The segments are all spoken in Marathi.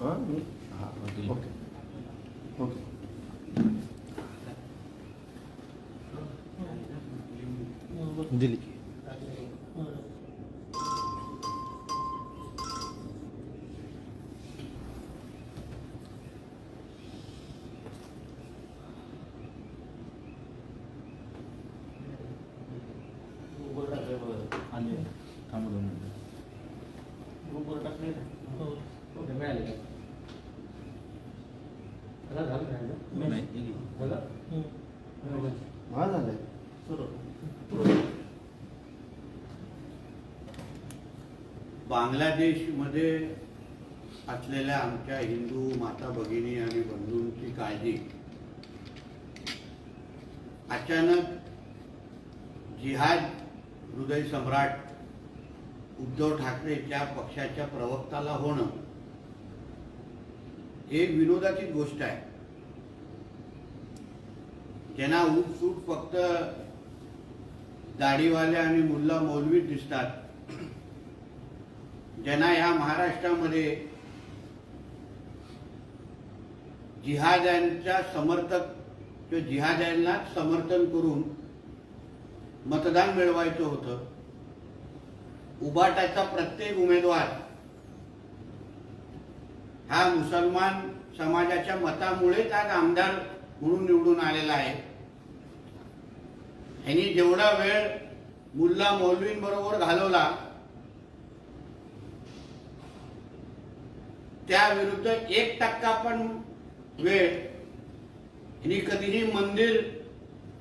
ओके ओके दिली. बांगलादेशमध्ये असलेल्या आमच्या हिंदू माता भगिनी आणि बंधूंची काळजी अचानक जिहाद हृदय सम्राट उद्धव ठाकरेच्या पक्षाच्या प्रवक्त्याला होणं एक विनोदाची गोष्ट आहे. ज्यांना उठसूट फक्त दाढीवाले आणि मुल्ला मौलवी दिसतात, ज्यांना या महाराष्ट्रामध्ये जिहाद्यांच्या समर्थक किंवा जिहाद्यांना समर्थन करून मतदान मिळवायचं होतं, उबाटाचा प्रत्येक उमेदवार हा मुसलमान समाजाच्या मतामुळेच आज आमदार म्हणून निवडून आलेला आहे. यांनी जेवढा वेळ मुल्ला मौलवींबरोबर घालवला त्या विरुद्ध 1% पण वेळ यांनी कधीही मंदिर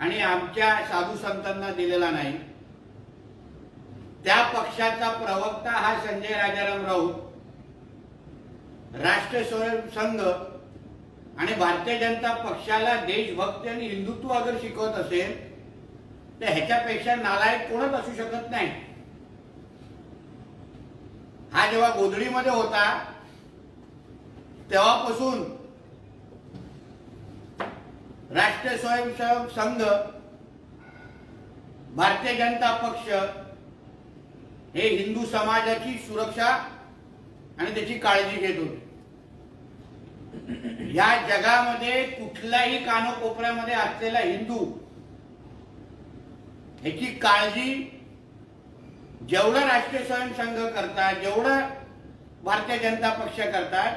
आणि आमच्या साधू संतांना दिलेला नाही. त्या पक्षाचा प्रवक्ता हा संजय राजाराम राऊत राष्ट्रीय स्वयंसंघ आणि भारतीय जनता पक्षाला देशभक्ती आणि हिंदुत्व अगर शिकवत असेल तर ह्याच्यापेक्षा नालायक कोणच असू शकत नाही. हा जेव्हा गोधडीमध्ये होता तेव्हापासून राष्ट्रीय स्वयंसेवक संघ, भारतीय जनता पक्ष हे हिंदू समाजाची सुरक्षा आणि त्याची काळजी घेत होते. या जगामध्ये कुठल्याही कानाकोपऱ्यामध्ये असलेला हिंदू ह्याची काळजी जेवढं राष्ट्रीय स्वयंसंघ करतात, जेवढं भारतीय जनता पक्ष करतात,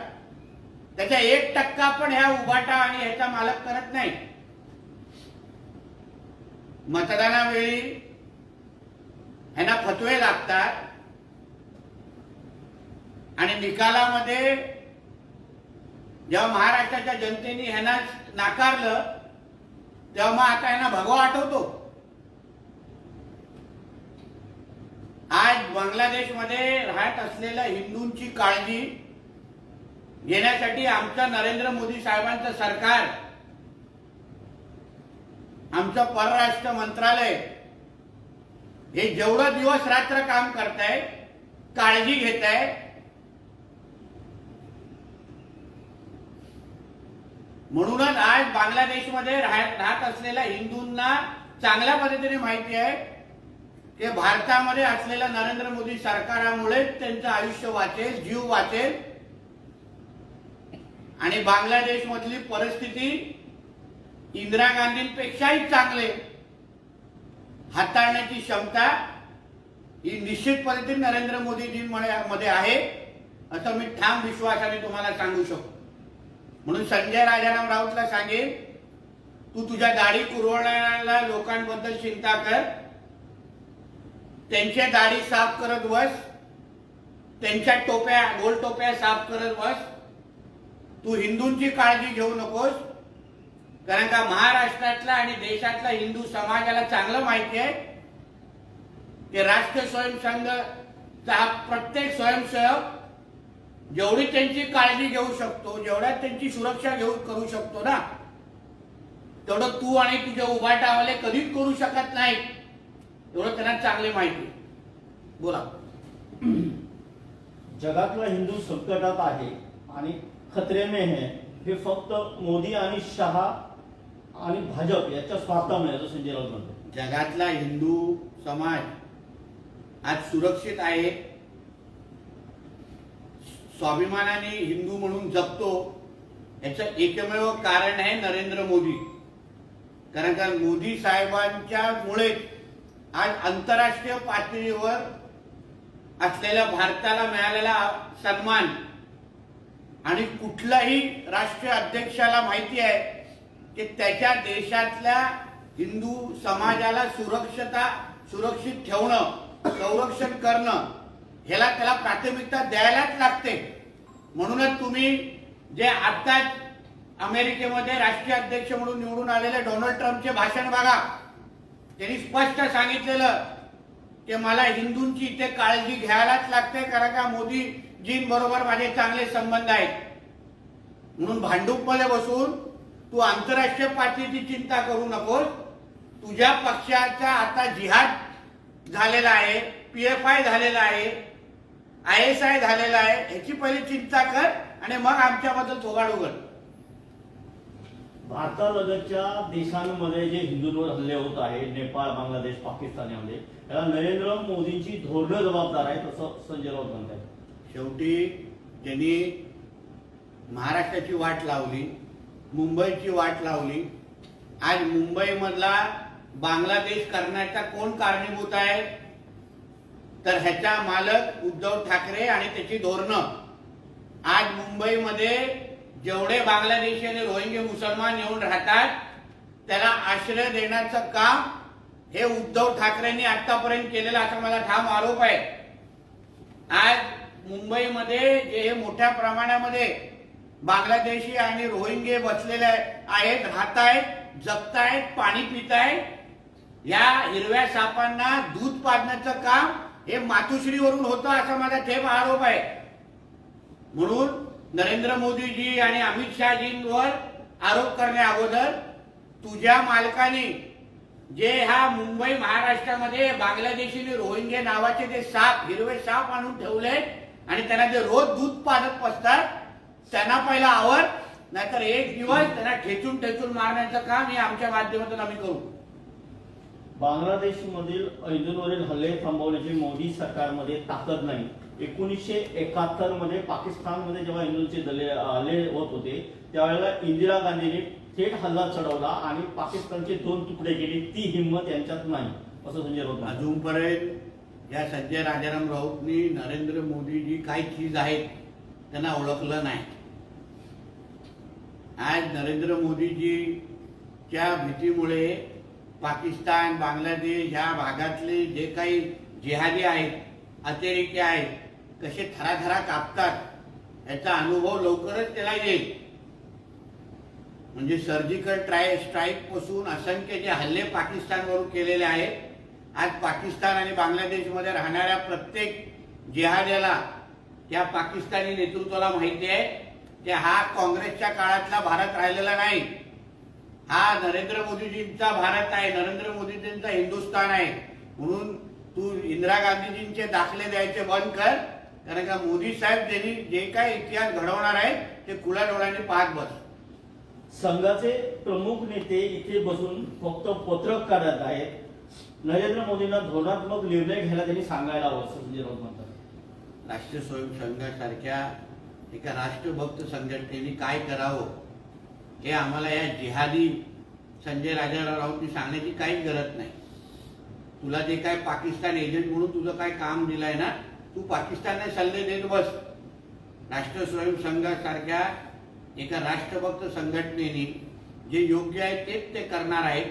त्याच्या 1% पण ह्या उबाटा आणि ह्याचा मालक करत नाही. मतदानावेळी ह्यांना फतवे लागतात आणि निकालामध्ये जेव्हा महाराष्ट्राच्या जनतेने ह्यांना नाकारलं तेव्हा मग आता ह्यांना भगवा आठवतो. आज बांगलादेशमध्ये राहत असलेल्या हिंदूंची काळजी घेण्यासाठी आमचं नरेंद्र मोदी साहेबांचं सरकार, आमचं परराष्ट्र मंत्रालय हे जेवढं दिवस रात्र काम करताय, काळजी घेत आहे, म्हणूनच आज बांगलादेशमध्ये राहत असलेल्या हिंदूंना चांगल्या पद्धतीने माहिती आहे की भारतामध्ये असलेल्या नरेंद्र मोदी सरकारामुळेच त्यांचं आयुष्य वाचेल, जीव वाचेल आणि बांगलादेश मधली परिस्थिती इंदिरा गांधींपेक्षाही चांगले हाताळण्याची क्षमता ही निश्चित पद्धतीने नरेंद्र मोदीजींमध्ये आहे असं मी ठाम विश्वासाने तुम्हाला सांगू शकतो. म्हणून संजय राजाराम राऊतला सांगेन, तू तुझ्या दाढी कुरवणाऱ्या लोकांबद्दल चिंता कर, त्यांच्या दाढी साफ करत बस, त्यांच्या टोप्या, गोल टोप्या साफ करत बस. तू हिंदूंची काळजी घेऊ नकोस, कारण का महाराष्ट्रातला आणि देशातला हिंदू समाजाला चांगलं माहिती आहे की राष्ट्रीय स्वयंसंघचा प्रत्येक स्वयंसेवक जेवढी त्यांची काळजी घेऊ शकतो, जेवढ्या त्यांची सुरक्षा करू शकतो ना, तेवढं तू आणि तुझे उभाटावाले कधीच करू शकत नाही. एवढं त्यांना चांगली माहिती. बोला. जगातला हिंदू संकटात आहे आणि खतरे में है, हे फक्त मोदी आणि शहा आणि भाजप याच्या स्वार्थामुळे, असं संजय राऊत म्हणतो. जगातला हिंदू समाज आज सुरक्षित आहे, स्वाभिमानाने हिंदू म्हणून जगतो, याचं एकमेव कारण आहे नरेंद्र मोदी. कारण का मोदी साहेबांच्या मुळे आज आंतरराष्ट्रीय पातळीवर असलेल्या भारताला मिळालेला सन्मान आणि कुठल्याही राष्ट्रीय अध्यक्षाला माहिती आहे की त्याच्या देशातल्या हिंदू समाजाला सुरक्षित ठेवणं, संरक्षण करणं ह्याला त्याला प्राथमिकता द्यायलाच लागते. म्हणूनच तुम्ही जे आताच अमेरिकेमध्ये राष्ट्रीय अध्यक्ष म्हणून निवडून आलेले डोनाल्ड ट्रम्पचे भाषण बघा. त्यांनी स्पष्ट सांगितलेलं की मला हिंदूंची इथे काळजी घ्यायलाच लागते, कारण का मोदीजींबरोबर माझे चांगले संबंध आहेत. म्हणून भांडूपमध्ये बसून तू आंतरराष्ट्रीय पातळीची चिंता करू नकोस. तुझ्या पक्षाचा आता जिहाद झालेला आहे, PFI झालेला आहे, ISI झालेला आहे, ह्याची पहिली चिंता कर आणि मग आमच्याबद्दल थोबाड उघड. भारतालगतच्या देशांमध्ये जे हिंदूंवर हल्ले होत आहे, नेपाळ, बांगलादेश, पाकिस्तान यामध्ये, त्याला नरेंद्र मोदींची धोरणं जबाबदार आहेत असं संजय राऊत म्हणतात. शेवटी त्यांनी महाराष्ट्राची वाट लावली, मुंबईची वाट लावली. आज मुंबईमधला बांगलादेश करण्याचा कोण कारणीभूत आहे? तर ह्याचा मालक उद्धव ठाकरे आणि त्याची धोरणं. आज मुंबईमध्ये जेवढे बांगलादेशी आणि रोहिंगे मुसलमान येऊन राहतात त्याला आश्रय देण्याचं काम हे उद्धव ठाकरेंनी आतापर्यंत केलेलं असा मला ठाम आरोप आहे. आज मुंबईमध्ये जे मोठ्या प्रमाणामध्ये बांगलादेशी आणि रोहिंगे बसलेले आहेत, राहत आहेत, जगतायत, पाणी पितायत, या हिरव्या सापांना दूध पाजण्याचं काम हे मातुश्रीवरून होतं असा माझा ठेप आरोप आहे. म्हणून नरेंद्र मोदीजी आणि अमित शहाजींवर आरोप करण्या अगोदर तुझ्या मालकाने जे हा मुंबई महाराष्ट्रामध्ये बांगलादेशी आणि रोहिंगे नावाचे जे साप, हिरवे साप आणून ठेवले आणि त्यांना जे रोज दूध पाजत बसतात त्यांना पहिला आवर, नाहीतर एक दिवस त्यांना ठेचून ठेचून मारण्याचं काम हे आमच्या माध्यमातून आम्ही करू. बांगलादेशमधील हिंदूंवरील हल्ले थांबवण्याची मोदी सरकारमध्ये ताकद नाही. 1971 मध्ये पाकिस्तानमध्ये जेव्हा हिंदूंचे हल्ले होत होते त्यावेळेला इंदिरा गांधींनी थेट हल्ला चढवला आणि पाकिस्तानचे 2 तुकडे केले. ती हिंमत यांच्यात नाही असं संजय राऊत. अजूनपर्यंत या संजय राजाराम राऊतनी नरेंद्र मोदीजी काय चीज आहेत त्यांना ओळखलं नाही. आज नरेंद्र मोदीजीच्या भीतीमुळे पाकिस्तान, बांगलादेश ह्या भागातले जे काही जिहादी आहेत, अतिरेकी आहेत, कसे थराथरा कापतात याचा अनुभव लवकरच त्याला येईल. म्हणजे सर्जिकल स्ट्राईक पासून असंख्य जे हल्ले पाकिस्तानवरून केलेले आहेत, आज पाकिस्तान आणि बांगलादेशमध्ये राहणाऱ्या प्रत्येक जिहाद्याला त्या पाकिस्तानी नेतृत्वाला माहिती आहे की हा काँग्रेसच्या काळातला भारत राहिलेला नाही, हा नरेंद्र मोदीजींचा भारत आहे, नरेंद्र मोदीजींचा हिंदुस्थान आहे. म्हणून तू इंदिरा गांधीजींचे दाखले द्यायचे बंद कर, कारण का मोदी साहेब त्यांनी जे काही इतिहास घडवणार आहे ते खुल्या डोळ्यांनी पाहत बस. संघाचे प्रमुख नेते इथे बसून फक्त पत्रक काढत आहेत. नरेंद्र मोदींना धोरणात्मक निर्णय घ्यायला त्यांनी सांगायला हवं असं संजय राऊत म्हणतात. राष्ट्रीय स्वयंसंघासारख्या एका राष्ट्रभक्त संघटनेने काय करावं हे आम्हाला या जिहादी संजय राऊतनी सांगण्याची काहीच गरज नाही. तुला जे काय पाकिस्तान एजंट म्हणून तुझं काय काम दिलंय ना, तू पाकिस्तानने सल्ले देत बस. राष्ट्रीय स्वयंसंघासारख्या एका राष्ट्रभक्त संघटनेने जे योग्य आहे तेच ते करणार आहेत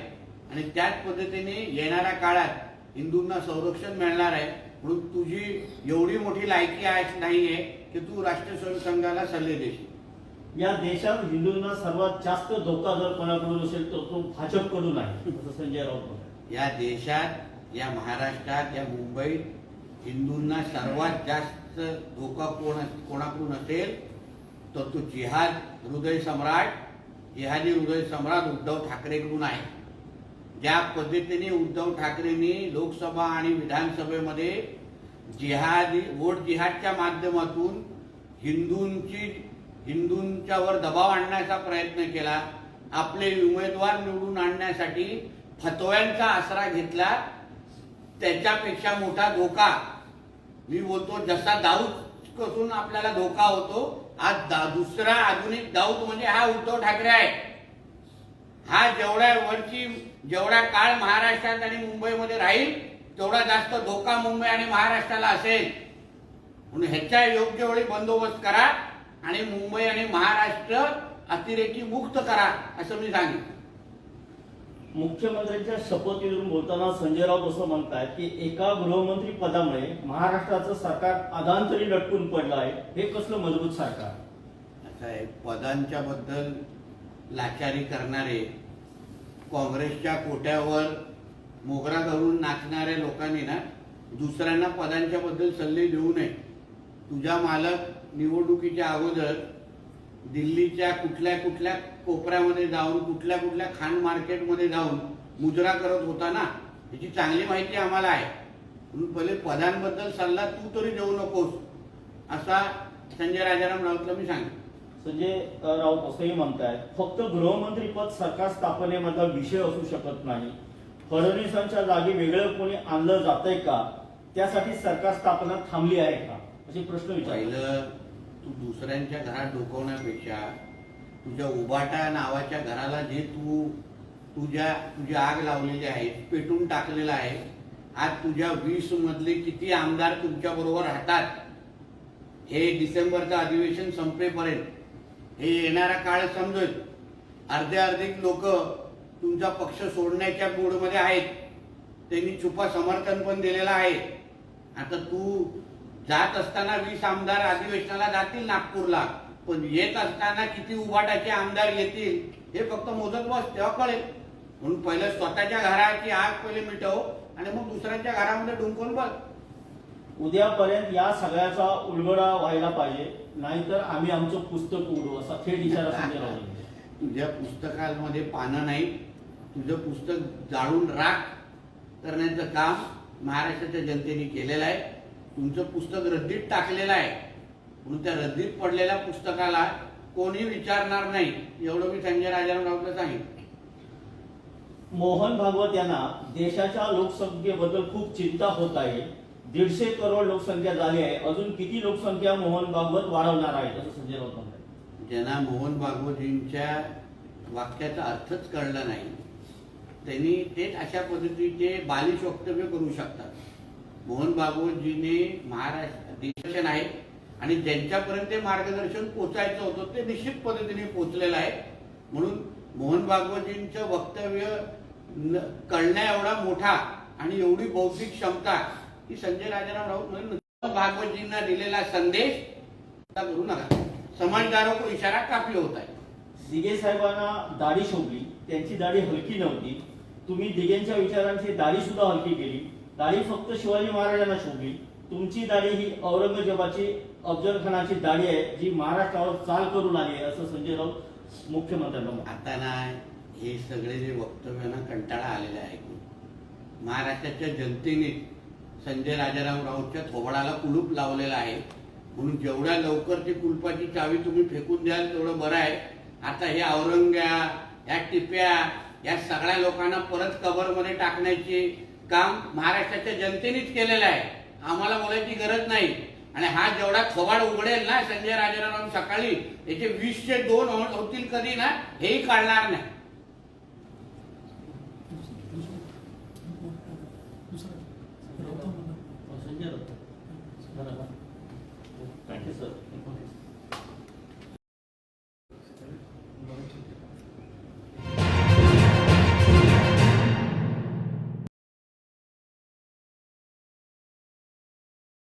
आणि त्याच पद्धतीने येणाऱ्या काळात हिंदूंना संरक्षण मिळणार आहे. म्हणून तुझी एवढी मोठी लायकी नाहीये की तू राष्ट्रीय स्वयंसंघाला सल्ले देशील. या देशात हिंदूंना सर्वात जास्त धोका जर कोणाकडून असेल तर तो भाजपकडून आहे असं संजय राऊत म्हणतात. या देशात, या महाराष्ट्रात, या मुंबईत हिंदूंना सर्वात जास्त धोका कोणाकडून असेल तर तो जिहादी हृदय सम्राट उद्धव ठाकरेकडून आहे. ज्या पद्धतीने उद्धव ठाकरेंनी लोकसभा आणि विधानसभेमध्ये वोट जिहादच्या माध्यमातून हिंदूंच्यावर दबाव आणण्याचा प्रयत्न केला, आपले उमेदवार निवडून आणण्यासाठी फतव्यांचा आसरा घेतला, त्याच्यापेक्षा मोठा धोका मी बोलतो जसा दाऊद कसून आपल्याला धोका होतो. आज दुसरा आधुनिक दाऊद म्हणजे हा उद्धव ठाकरे आहे. हा जेवढा काळ महाराष्ट्रात आणि मुंबईमध्ये राहील तेवढा जास्त धोका मुंबई आणि महाराष्ट्राला असेल. म्हणून ह्याच्या योग्य वेळी बंदोबस्त करा आणि मुंबई आणि महाराष्ट्र अतिरेकी मुक्त करा असं मी सांगितलं. मुख्यमंत्र्यांच्या शपथविधीवरून बोलताना संजय राऊत असं म्हणतात की एका गृहमंत्री पदामुळे महाराष्ट्राचं सरकार अधांतरी लटकून पडलं आहे. हे कसलं मजबूत सरकार? असं आहे, पदांच्या बद्दल लाचारी करणारे, काँग्रेसच्या कोट्यावर मोगरा धरून नाचणाऱ्या लोकांनी ना दुसऱ्यांना पदांच्या बद्दल सल्ले देऊ नये. तुझा मालक निवडणुकीच्या अगोदर दिल्लीच्या कुठल्या कुठल्या कोपऱ्यामध्ये जाऊन कुठल्या खाण मार्केटमध्ये जाऊन मुजरा करत होता ना, याची चांगली माहिती आम्हाला आहे. म्हणून पहिले पदांबद्दल सल्ला तू तरी देऊ नकोस असा संजय राजाराम राऊतला मी सांगितलं. संजय राऊत असंही म्हणतायत फक्त गृहमंत्री पद सरकार स्थापनेमधला विषय असू शकत नाही. फडणवीसांच्या जागी वेगळं कोणी आणलं जातंय का? त्यासाठी सरकार स्थापना थांबली आहे का असे प्रश्न विचारले. पहिलं तू दुसऱ्यांच्या घरात डोकवण्यापेक्षा तुझ्या उबाटा नावाच्या घराला जे तुझी आग लावलेली आहे, पेटून टाकलेलं आहे. आज तुझ्या 20 मधले किती आमदार तुमच्या बरोबर राहतात हे डिसेंबरचं अधिवेशन संपेपर्यंत हे येणारा काळ समजेल. अर्धे लोक तुमचा पक्ष सोडण्याच्या मूडमध्ये आहेत. त्यांनी छुपा समर्थन पण दिलेलं आहे. आता तू जात असताना 20 आमदार अधिवेशनाला जातील नागपूरला, पण येत असताना किती उबाटाचे आमदार येतील हे फक्त मोजत बस, तेव्हा कळेल. म्हणून पहिलं स्वतःच्या घराची आग पहिले मिटव आणि मग दुसऱ्यांच्या घरामध्ये डुंकून बस. उद्यापर्यंत या सगळ्याचा उलगडा व्हायला पाहिजे, नाहीतर आम्ही आमचं पुस्तक उडू असा थेट इशारा संजय राऊत. तुझ्या पुस्तकांमध्ये पानं नाही, तुझं पुस्तक जाळून राख करण्याचं काम महाराष्ट्राच्या जनतेने केलेलं आहे. तुमचं पुस्तक रद्दीत टाकलेलं आहे, म्हणून त्या रद्दीत पडलेल्या पुस्तकाला कोणी विचारणार नाही एवढं मी संजय राजाराम राऊतला सांगितलं. मोहन भागवत यांना देशाच्या लोकसंख्येबद्दल खूप चिंता होत आहे. 150 करोड लोकसंख्या झाली आहे, अजून किती लोकसंख्या मोहन भागवत वाढवणार आहेत असं संजय राऊत म्हणतात. ज्यांना मोहन भागवतींच्या वाक्याचा अर्थच कळला नाही त्यांनी तेच अशा पद्धतीचे बालिश वक्तव्य करू शकतात. मोहन भागवतजीने महाराष्ट्र दिग्दर्शन आहे आणि ज्यांच्यापर्यंत ते मार्गदर्शन पोचायचं होतं ते निश्चित पद्धतीने पोचलेलं आहे. म्हणून मोहन भागवतजींचं वक्तव्य कळण्या एवढा मोठा आणि एवढी बौद्धिक क्षमता ही संजय राजाराम राऊत म्हणून भागवतजींना दिलेला संदेश करू नका. समझदारों को इशारा काफी होता है. दिघे साहेबांना दाढी शोभली, त्यांची दाढी हलकी नव्हती. तुम्ही दिघेंच्या विचारांची दाढी सुद्धा हलकी केली. दाढी फक्त शिवाजी महाराजांना शोभली. तुमची दाढी ही औरंगजेबाची, अफजल खानाची दाढी आहे जी महाराष्ट्रावर चाल करून आली आहे असं संजय राऊत मुख्यमंत्र्यांना. आता ना हे सगळे जे वक्तव्यांना कंटाळा आलेला आहे. महाराष्ट्राच्या जनतेने संजय राजाराम राऊतच्या थोबाडाला कुलूप लावलेला आहे. म्हणून जेवढ्या लवकर ती कुलपाची चावी तुम्ही फेकून द्याल तेवढं बरं आहे. आता हे औरंग्या, या टिप्या, या सगळ्या लोकांना परत कबरमध्ये टाकण्याचे काम महाराष्ट्राच्या जनतेनेच केलेलं आहे. आम्हाला बोलायची गरज नाही. आणि हा जेवढा थोबाड उघडेल ना संजय राजाराम सकाळी याचे 20चे 2 होतील कधी ना हेही कळणार नाही. Sanjay Raut thank you sir.